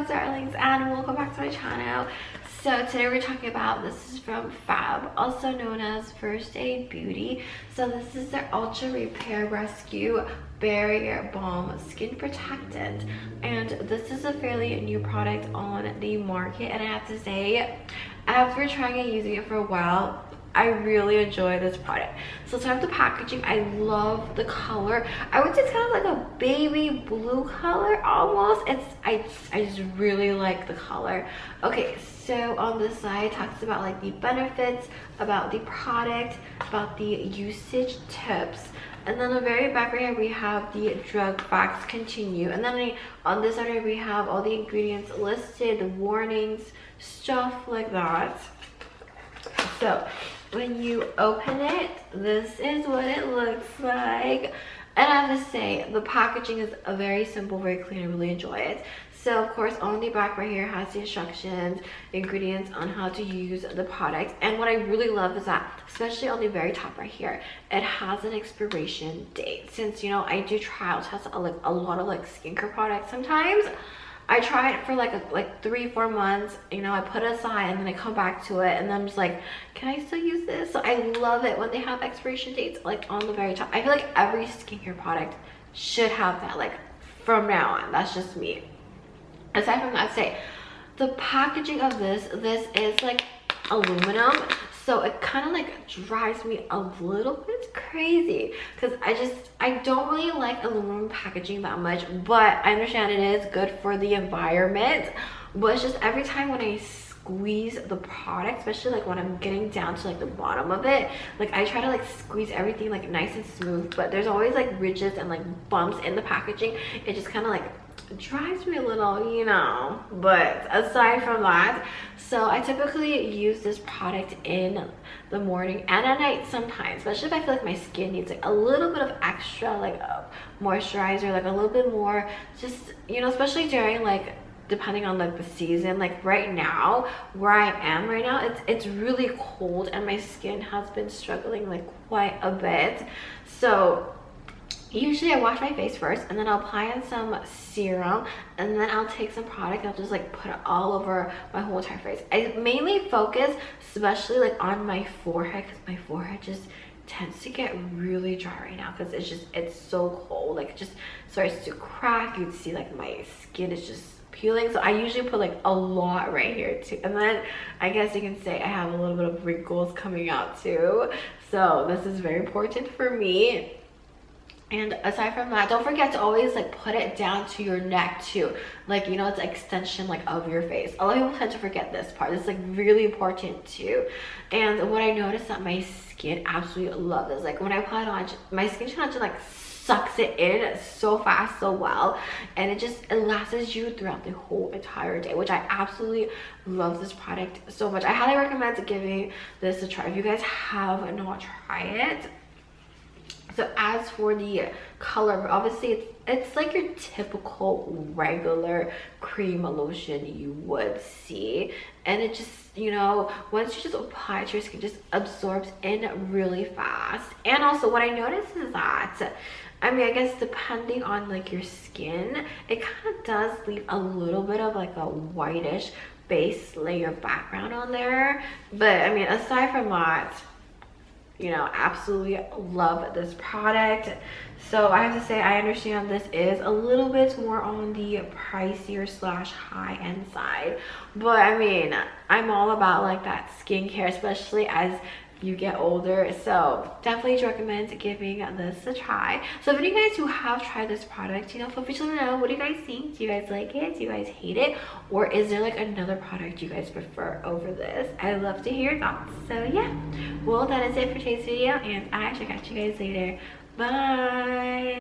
darlings, and welcome back to my channel. So today we're talking about, this is from Fab, also known as First Aid Beauty. So this is their Ultra Repair Rescue Barrier Balm Skin Protectant, and this is a fairly new product on the market, and I have to say, after trying and using it for a while, I really enjoy this product. So in terms of the packaging, I love the color. I would say it's kind of like a baby blue color almost. I just really like the color. Okay, so on the side it talks about like the benefits, about the product, about the usage tips. And then the very back right here we have the drug facts continue. And then on this side we have all the ingredients listed, the warnings, stuff like that. So when you open it, this is what it looks like. And I have to say, the packaging is very simple, very clean. I really enjoy it. So of course on the back right here has the instructions, ingredients on how to use the product. And what I really love is that, especially on the very top right here, it has an expiration date. Since, you know, I do trial test a lot of like skincare products sometimes. I try it for like 3-4 months, you know, I put it aside and then I come back to it and then I'm just like, can I still use this? So I love it when they have expiration dates like on the very top. I feel like every skincare product should have that, like from now on. That's just me. Aside from that, say the packaging of this is like aluminum, so it kind of like drives me a little bit crazy because I don't really like aluminum packaging that much, but I understand it is good for the environment. But it's just every time when I squeeze the product, especially like when I'm getting down to like the bottom of it, like I try to like squeeze everything like nice and smooth, but there's always like ridges and like bumps in the packaging. It just kind of like drives me a little, you know. But aside from that, so I typically use this product in the morning and at night sometimes, especially if I feel like my skin needs like a little bit of extra like moisturizer, like a little bit more, just, you know, especially during like, depending on like the season. Like right now where I am right now, it's really cold and my skin has been struggling like quite a bit. So usually I wash my face first and then I'll apply in some serum and then I'll take some product and I'll just like put it all over my whole entire face. I mainly focus especially like on my forehead because my forehead just tends to get really dry right now because it's so cold. Like it just starts to crack. You'd see like my skin is just peeling. So I usually put like a lot right here too. And then I guess you can say I have a little bit of wrinkles coming out too. So this is very important for me. And aside from that, don't forget to always like put it down to your neck too, like, you know, it's an extension like of your face. A lot of people tend to forget this part. It's like really important too. And what I noticed that my skin absolutely loves is like when I apply it on, my skin just like sucks it in so fast, so well, and it lasts you throughout the whole entire day, which I absolutely love this product so much. I highly recommend giving this a try if you guys have not tried it. So as for the color, obviously it's like your typical regular cream lotion you would see, and it just, you know, once you just apply it to your skin, just absorbs in really fast. And also what I noticed is that, I mean, I guess depending on like your skin, it kind of does leave a little bit of like a whitish base layer background on there. But I mean, aside from that, you know, absolutely love this product. So I have to say, I understand this is a little bit more on the pricier slash high-end side, but I mean, I'm all about like that skincare, especially as you get older. So definitely recommend giving this a try. So if any guys who have tried this product, you know, feel free to let me know, what do you guys think? Do you guys like it? Do you guys hate it? Or is there like another product you guys prefer over this? I'd love to hear your thoughts. So yeah, well, that is it for today's video, and I shall catch you guys later. Bye.